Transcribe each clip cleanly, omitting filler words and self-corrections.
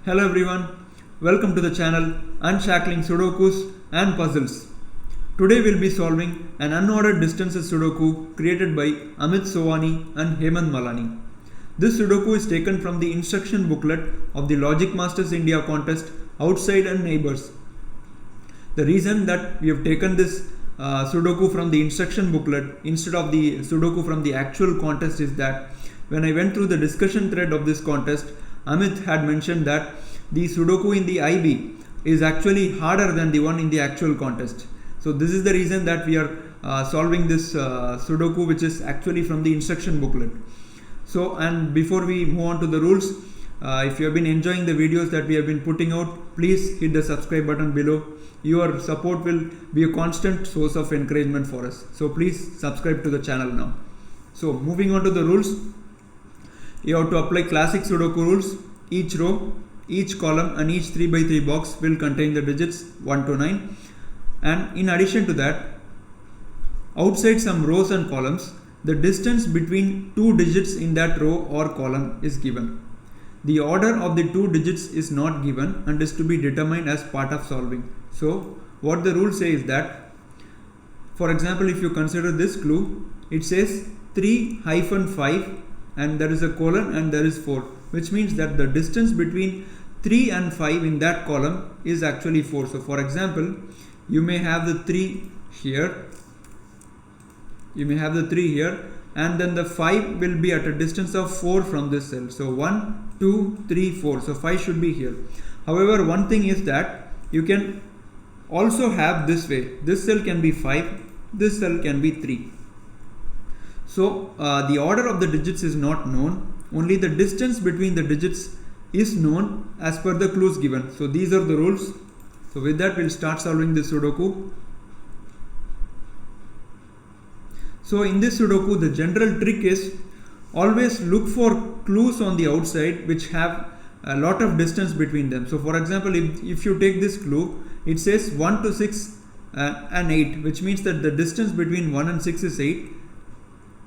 Hello everyone, welcome to the channel Unshackling Sudokus and Puzzles. Today we'll be solving an unordered distances Sudoku created by Amit and Hemant Malani. This Sudoku is taken from the instruction booklet of the Logic Masters India contest Outside and Neighbours. The reason that we have taken this Sudoku from the instruction booklet instead of the Sudoku from the actual contest is that when I went through the discussion thread of this contest, Amit had mentioned that the Sudoku in the IB is actually harder than the one in the actual contest. So this is the reason that we are solving this Sudoku, which is actually from the instruction booklet. So, and before we move on to the rules, if you have been enjoying the videos that we have been putting out, please hit the subscribe button below. Your support will be a constant source of encouragement for us. So please subscribe to the channel now. So moving on to the rules. You have to apply classic Sudoku rules. Each row, each column and each 3x3 box will contain the digits 1 to 9. And in addition to that, outside some rows and columns, the distance between two digits in that row or column is given. The order of the two digits is not given and is to be determined as part of solving. So what the rule says is that, for example, if you consider this clue, it says 3-5 and there is a colon and there is 4, which means that the distance between 3 and 5 in that column is actually 4. So for example, you may have the 3 here, and then the 5 will be at a distance of 4 from this cell. So 1, 2, 3, 4. So 5 should be here. However, one thing is that you can also have this way. This cell can be 5, this cell can be 3. So the order of the digits is not known, only the distance between the digits is known as per the clues given. So these are the rules. So with that, we'll start solving this Sudoku. So in this Sudoku, the general trick is always look for clues on the outside which have a lot of distance between them. So for example, if you take this clue, it says 1 to 6 and 8, which means that the distance between 1 and 6 is 8,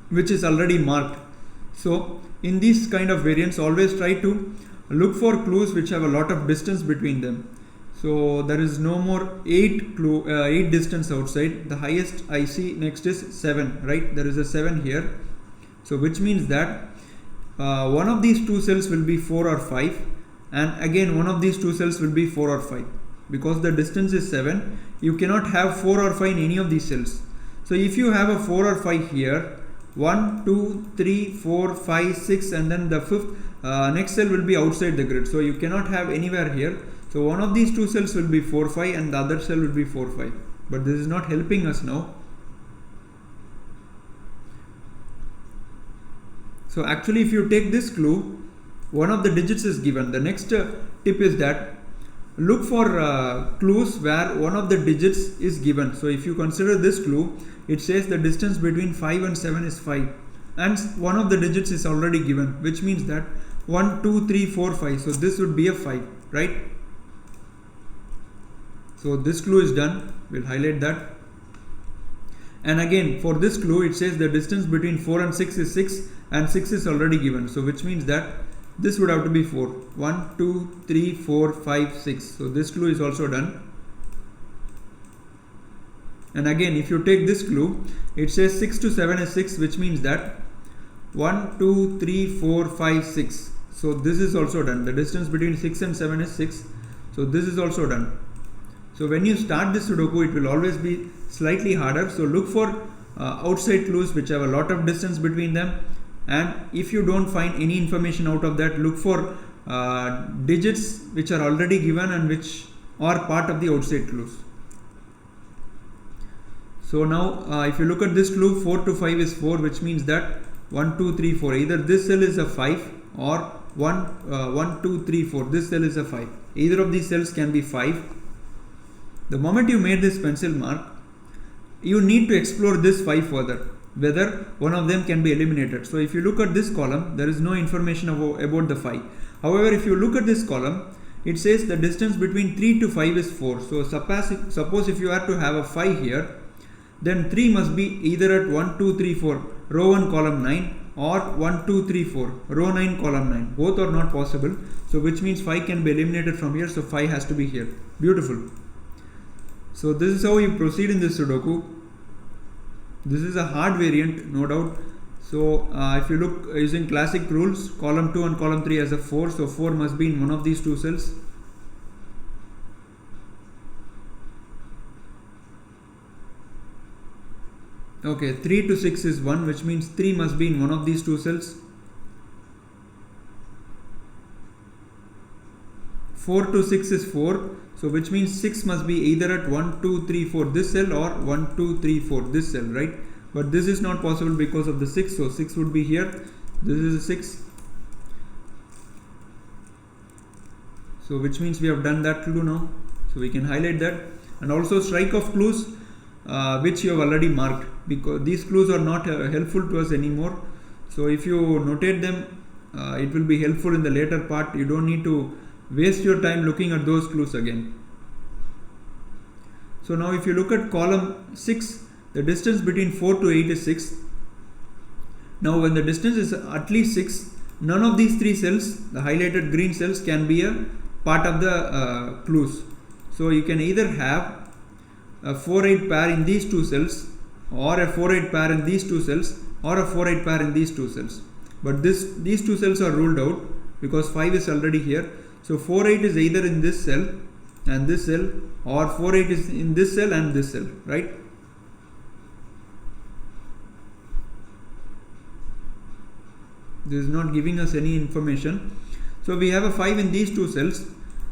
which is already marked. So in these kind of variants, always try to look for clues which have a lot of distance between them. So there is no more 8 distance outside. The highest I see next is 7, right? There is a 7 here. So which means that one of these two cells will be 4 or 5, and again one of these two cells will be 4 or 5. Because the distance is 7, you cannot have 4 or 5 in any of these cells. So if you have a 4 or 5 here, 1, 2, 3, 4, 5, 6, and then the fifth next cell will be outside the grid. So you cannot have anywhere here. So one of these two cells will be 4, 5 and the other cell will be 4, 5. But this is not helping us now. So actually, if you take this clue, one of the digits is given. The next tip is that look for clues where one of the digits is given. So if you consider this clue, it says the distance between 5 and 7 is 5 and one of the digits is already given, which means that 1, 2, 3, 4, 5. So this would be a 5, right? So this clue is done. We'll highlight that. And again, for this clue, it says the distance between 4 and 6 is 6 and 6 is already given. So which means that this would have to be 4. 1, 2, 3, 4, 5, 6. So this clue is also done. And again, if you take this clue, it says 6 to 7 is 6, which means that 1, 2, 3, 4, 5, 6. So this is also done. The distance between 6 and 7 is 6. So this is also done. So when you start this Sudoku, it will always be slightly harder. So look for outside clues which have a lot of distance between them. And if you don't find any information out of that, look for digits which are already given and which are part of the outside clues. So now if you look at this clue, 4 to 5 is 4, which means that 1, 2, 3, 4. Either this cell is a 5 or 1, 2, 3, 4. This cell is a 5. Either of these cells can be 5. The moment you made this pencil mark, you need to explore this 5 further, whether one of them can be eliminated. So if you look at this column, there is no information about the 5. However, if you look at this column, it says the distance between 3 to 5 is 4. So suppose if you are to have a 5 here, then 3 must be either at 1, 2, 3, 4, row 1, column 9, or 1 2 3 4, row 9 column 9. Both are not possible, so which means 5 can be eliminated from here, so 5 has to be here. Beautiful. So this is how you proceed in this Sudoku. This is a hard variant, no doubt. So if you look using classic rules, column 2 and column 3 has a 4, so 4 must be in one of these two cells. Okay, 3 to 6 is 1, which means 3 must be in one of these two cells. 4 to 6 is 4, so which means 6 must be either at 1 2 3 4 this cell or 1 2 3 4 this cell, right? But this is not possible because of the 6, so 6 would be here. This is a 6. So which means we have done that clue now. So we can highlight that, and also strike off clues which you have already marked, because these clues are not helpful to us anymore. So if you notate them, it will be helpful in the later part. You don't need to waste your time looking at those clues again. So now if you look at column 6, the distance between 4 to 8 is 6. Now when the distance is at least 6, none of these three cells, the highlighted green cells, can be a part of the clues. So you can either have a 4-8 pair in these two cells, or a 4-8 pair in these two cells, or a 4-8 pair in these two cells. But these two cells are ruled out because 5 is already here. So 4-8 is either in this cell and this cell, or 4-8 is in this cell and this cell, right? This is not giving us any information. So we have a 5 in these two cells,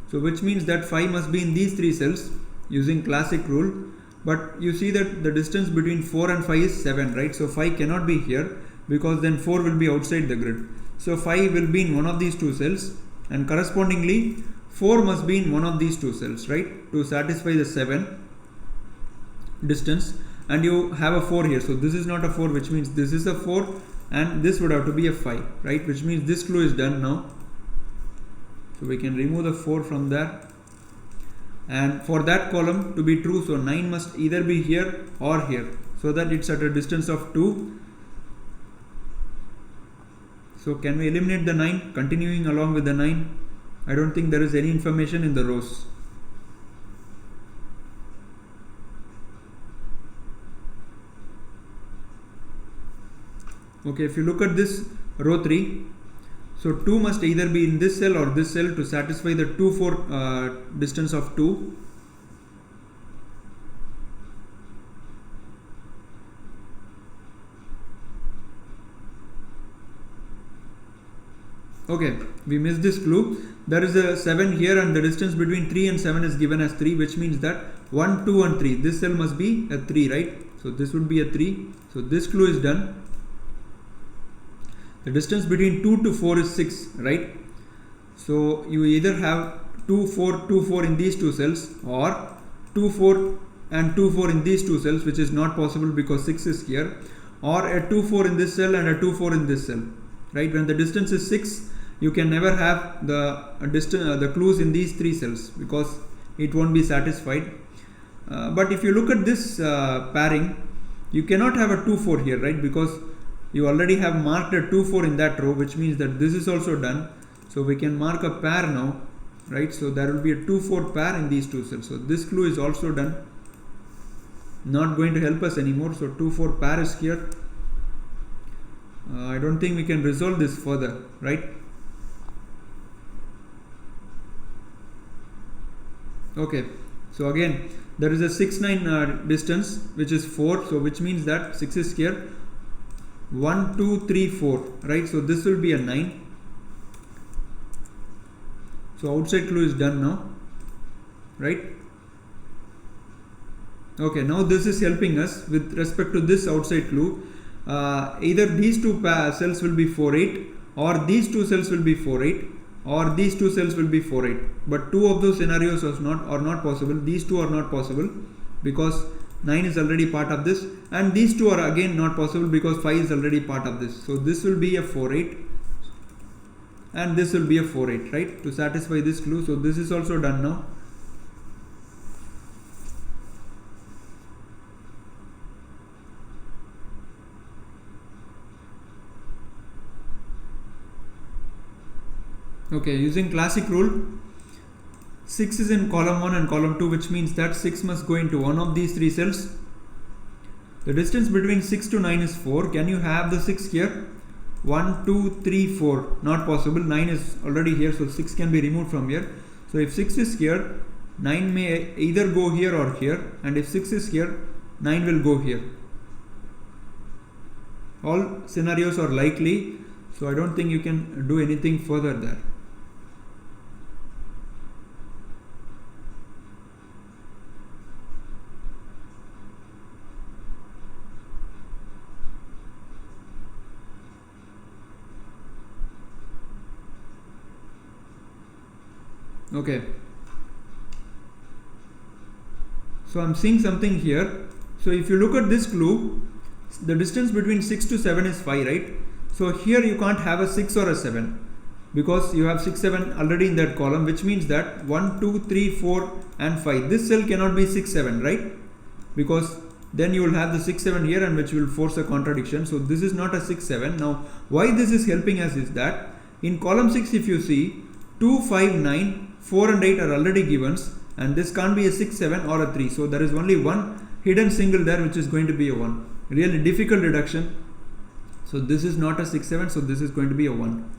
so which means that 5 must be in these three cells using classic rule. But you see that the distance between 4 and 5 is 7, right? So 5 cannot be here because then 4 will be outside the grid. So 5 will be in one of these two cells, and correspondingly 4 must be in one of these two cells, right, to satisfy the 7 distance. And you have a 4 here, so this is not a 4, which means this is a 4, and this would have to be a 5, right, which means this clue is done now. So we can remove the 4 from there, and for that column to be true, so 9 must either be here or here, so that it's at a distance of 2. So can we eliminate the 9, continuing along with the 9? I don't think there is any information in the rows. Okay, if you look at this row 3, so 2 must either be in this cell or this cell to satisfy the 2 4 distance of 2. Okay, we missed this clue. There is a 7 here, and the distance between 3 and 7 is given as 3, which means that 1 2 and 3, this cell must be a 3, right? So this would be a 3. So this clue is done. The distance between 2 to 4 is 6, right? So you either have 2 4 2 4 in these two cells, or 2 4 and 2 4 in these two cells, which is not possible because 6 is here, or a 2 4 in this cell and a 2 4 in this cell, right? When the distance is 6, you can never have the clues in these three cells because it won't be satisfied. But if you look at this pairing, you cannot have a 2 4 here, right? Because you already have marked a 2 4 in that row, which means that this is also done. So we can mark a pair now, right? So there will be a 2 4 pair in these two cells. So this clue is also done. Not going to help us anymore. So 2 4 pair is here. I don't think we can resolve this further, right? Okay, so again there is a 6 9 distance, which is 4, so which means that 6 is here. 1 2 3 4, right? So this will be a 9. So outside clue is done now, right? Okay, now this is helping us with respect to this outside clue. Either these two cells will be 4 8, or these two cells will be 4 8, or these two cells will be 4 8. But two of those scenarios are not possible. These two are not possible because 9 is already part of this, and these two are again not possible because 5 is already part of this. So this will be a 4 8, and this will be a 4 8, right, to satisfy this clue. So this is also done now. Okay, using classic rule, 6 is in column 1 and column 2, which means that 6 must go into one of these 3 cells. The distance between 6 to 9 is 4. Can you have the 6 here? 1, 2, 3, 4. Not possible. 9 is already here, so 6 can be removed from here. So if 6 is here, 9 may either go here or here, and if 6 is here, 9 will go here. All scenarios are likely, so I don't think you can do anything further there. Okay, so I'm seeing something here. So if you look at this clue, the distance between 6 to 7 is 5, right? So here you can't have a 6 or a 7 because you have 6, 7 already in that column, which means that 1, 2, 3, 4 and 5. This cell cannot be 6, 7, right? Because then you will have the 6, 7 here, and which will force a contradiction. So this is not a 6, 7. Now why this is helping us is that in column 6, if you see 2, 5, 9, 4 and 8 are already givens, and this can't be a 6, 7 or a 3. So there is only one hidden single there, which is going to be a 1. Really difficult reduction. So this is not a 6, 7, so this is going to be a 1.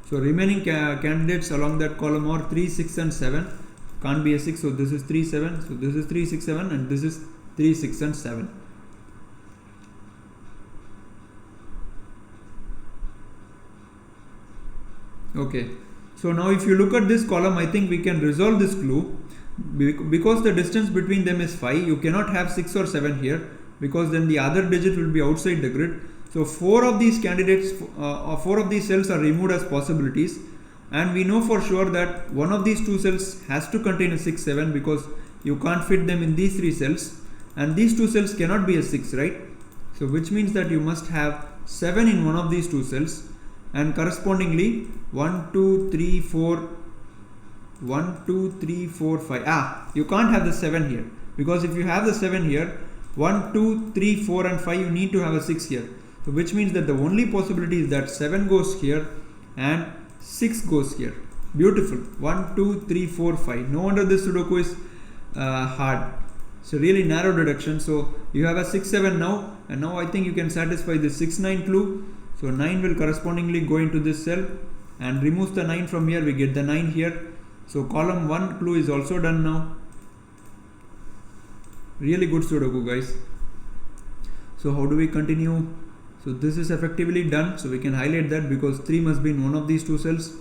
So remaining candidates along that column are 3, 6 and 7. Can't be a 6, so this is 3, 7. So this is 3, 6, 7 and this is 3, 6 and 7. Okay, so now if you look at this column, I think we can resolve this clue. Because the distance between them is 5, you cannot have 6 or 7 here, because then the other digit will be outside the grid. So 4 of these candidates, 4 of these cells are removed as possibilities, and we know for sure that one of these 2 cells has to contain a 6, 7, because you can't fit them in these 3 cells, and these 2 cells cannot be a 6, right? So which means that you must have 7 in one of these 2 cells, and correspondingly 1, 2, 3, 4, 1, 2, 3, 4, 5. You can't have the 7 here, because if you have the 7 here, 1, 2, 3, 4 and 5, you need to have a 6 here. So which means that the only possibility is that 7 goes here and 6 goes here. Beautiful. 1, 2, 3, 4, 5. No wonder this Sudoku is hard. So really narrow reduction. So you have a 6, 7 now, and now I think you can satisfy the 6, 9 clue. So 9 will correspondingly go into this cell, and removes the 9 from here, we get the 9 here. So column 1 clue is also done now. Really good Sudoku, guys. So how do we continue? So this is effectively done, so we can highlight that because 3 must be in one of these 2 cells,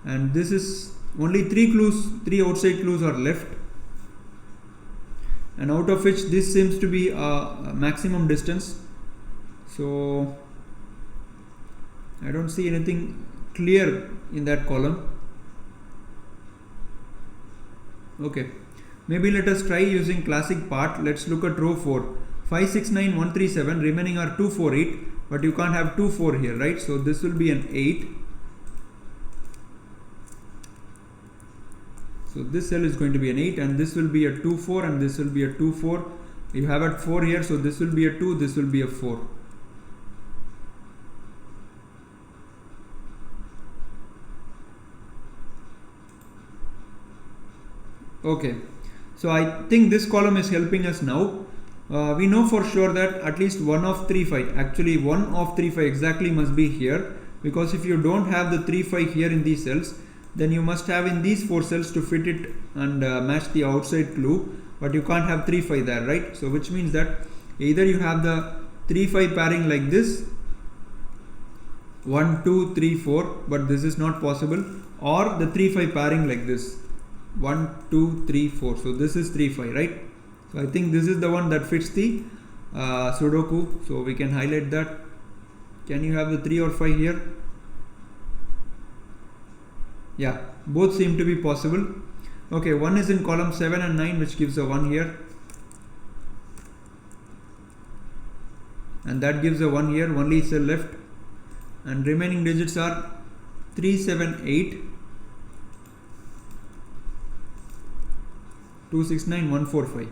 and this is only 3 clues, 3 outside clues are left, and out of which this seems to be a maximum distance. So I don't see anything clear in that column. Okay, maybe let us try using classic part. Let's look at row 4. 5, 6, 9, 1, 3, 7. Remaining are 2, 4, 8. But you can't have 2, 4 here, right? So this will be an 8. So this cell is going to be an 8, and this will be a 2, 4, and this will be a 2, 4. You have a 4 here, so this will be a 2, this will be a 4. Okay, so I think this column is helping us now. We know for sure that at least one of 3, 5, actually one of 3, 5 exactly must be here, because if you don't have the 3, 5 here in these cells, then you must have in these 4 cells to fit it and match the outside clue, but you can't have 3, 5 there, right? So which means that either you have the 3, 5 pairing like this, 1, 2, 3, 4, but this is not possible, or the 3, 5 pairing like this, 1, 2, 3, 4. So this is 3, 5, right? So I think this is the one that fits the Sudoku. So we can highlight that. Can you have the 3 or 5 here? Yeah, both seem to be possible. Okay, one is in column 7 and 9, which gives a 1 here, and that gives a 1 here. Only cell left, and remaining digits are 3, 7, 8, 2, 6, 9, 1, 4, 5.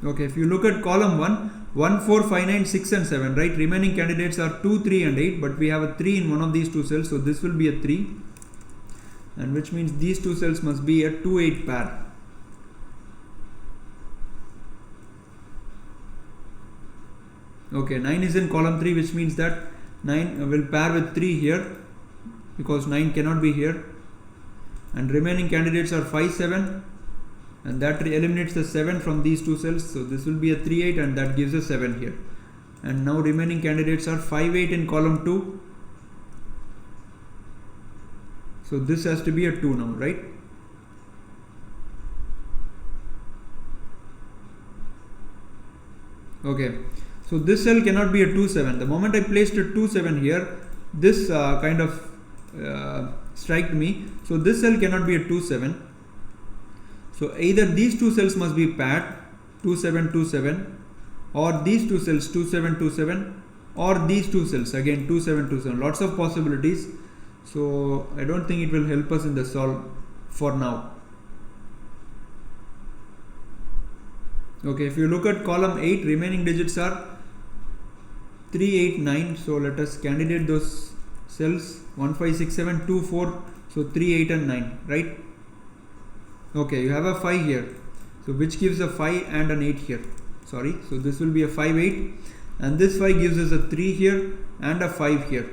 Okay, if you look at column 1, 1, 4, 5, 9, 6 and 7, right? Remaining candidates are 2, 3 and 8, but we have a 3 in one of these two cells, so this will be a 3, and which means these two cells must be a 2, 8 pair. Okay, 9 is in column 3, which means that 9 will pair with 3 here, because 9 cannot be here, and remaining candidates are 5, 7, and that eliminates the 7 from these two cells, so this will be a 3, 8, and that gives a 7 here. And now remaining candidates are 5, 8 in column 2, so this has to be a 2 now, right? Okay, so this cell cannot be a 2, 7. The moment I placed a 2, 7 here, this kind of striked me, so this cell cannot be a 2, 7. So either these two cells must be paired 2, 7, 2, 7, or these two cells 2, 7, 2, 7, or these two cells again 2, 7, 2, 7. Lots of possibilities. So I don't think it will help us in the solve for now. Okay, if you look at column 8, remaining digits are 3, 8, 9. So let us candidate those cells 1, 5, 6, 7, 2, 4. So 3, 8 and 9, right? Okay, you have a 5 here, so which gives a 5 and an 8 here. Sorry, so this will be a 5, 8, and this 5 gives us a 3 here and a 5 here.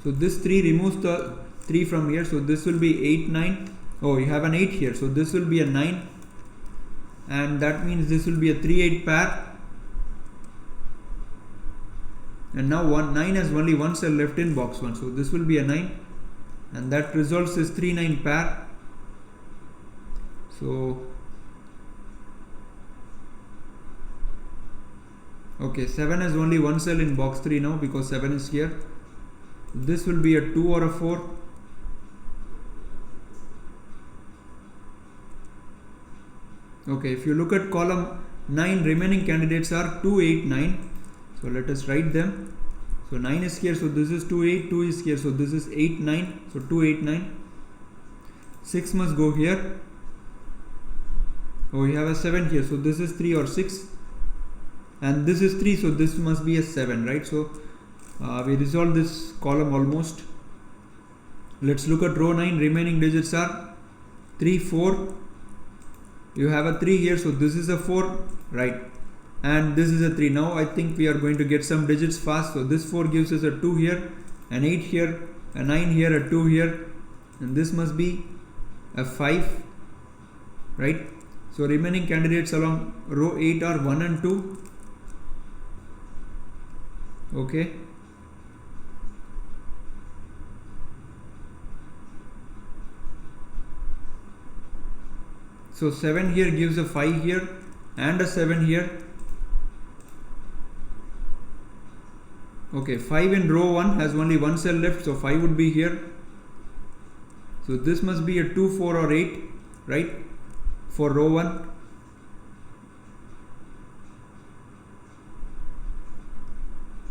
So this 3 removes the 3 from here, so this will be 8, 9. Oh, you have an 8 here, so this will be a 9, and that means this will be a 3, 8 pair. And now 9 has only one cell left in box 1, so this will be a 9, and that results is 3, 9 pair. So okay, 7 has only one cell in box 3 now, because 7 is here. This will be a 2 or a 4. Okay, if you look at column 9, remaining candidates are 2, 8, 9. So let us write them. So 9 is here, so this is 2, 8, 2 is here, so this is 8, 9, so 2, 8, 9. 6 must go here. Oh, we have a 7 here, so this is 3 or 6, and this is 3, so this must be a 7, right? So we resolve this column almost. Let's look at row 9, remaining digits are 3, 4. You have a 3 here, so this is a 4, right? And this is a 3. Now I think we are going to get some digits fast. So this 4 gives us a 2 here, an 8 here, a 9 here, a 2 here, and this must be a 5, right? So remaining candidates along row 8 are 1 and 2. Okay. So 7 here gives a 5 here and a 7 here. Okay, 5 in row 1 has only one cell left, so 5 would be here. So this must be a 2, 4 or 8, right, for row 1.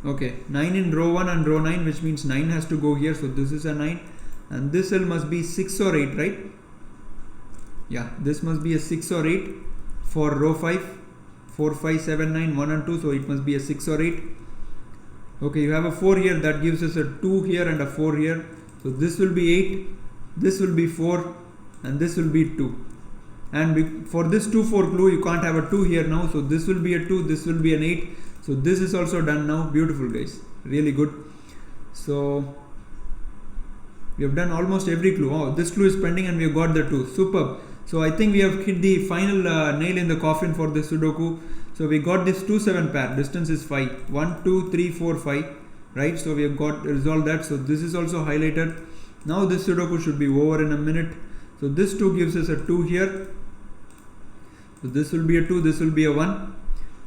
Okay, 9 in row 1 and row 9, which means 9 has to go here, so this is a 9, and this cell must be 6 or 8, right? Yeah, this must be a 6 or 8 for row 5, 4, 5, 7, 9, 1 and 2, so it must be a 6 or 8. Okay, you have a 4 here, that gives us a 2 here and a 4 here. So this will be 8, this will be 4, and this will be 2. And for this 2, 4 clue, you can't have a 2 here now. So this will be a 2, this will be an 8. So this is also done now. Beautiful, guys. Really good. So we have done almost every clue. Oh, this clue is pending and we have got the 2. Superb. So I think we have hit the final nail in the coffin for this Sudoku. So we got this 2, 7 pair. Distance is 5. 1, 2, 3, 4, 5. Right. So we have got resolved that. So this is also highlighted. Now this Sudoku should be over in a minute. So this 2 gives us a 2 here. So this will be a 2. This will be a 1.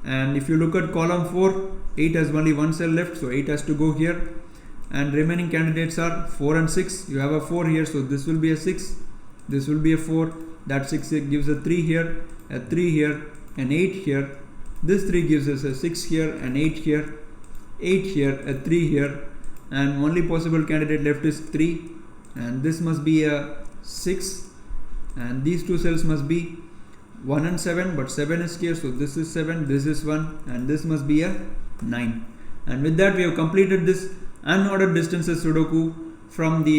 And if you look at column 4, 8 has only one cell left. So 8 has to go here. And remaining candidates are 4 and 6. You have a 4 here. So this will be a 6. This will be a 4. That 6 gives a 3 here, a 3 here, an 8 here. This 3 gives us a 6 here, an 8 here, 8 here, a 3 here. And only possible candidate left is 3. And this must be a 6. and these two cells must be 1 and 7, but 7 is here, so this is 7, this is 1, and this must be a 9. And with that we have completed this unordered distances Sudoku from the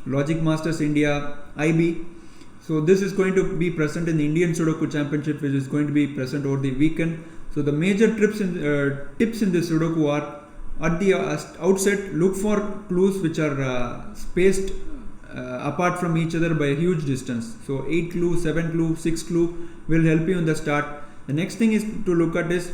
Logic Masters India IB. So this is going to be present in the Indian Sudoku Championship, which is going to be present over the weekend. So the major tips in this Sudoku are: at the outset, look for clues which are spaced apart from each other by a huge distance. So 8 clue, 7 clue, 6 clue will help you in the start. The next thing is to look at is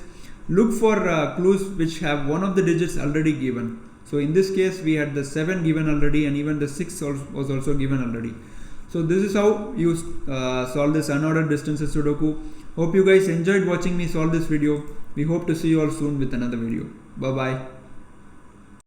look for clues which have one of the digits already given. So in this case we had the 7 given already, and even the 6 was also given already. So this is how you solve this unordered distances Sudoku. Hope you guys enjoyed watching me solve this video. We hope to see you all soon with another video. Bye bye.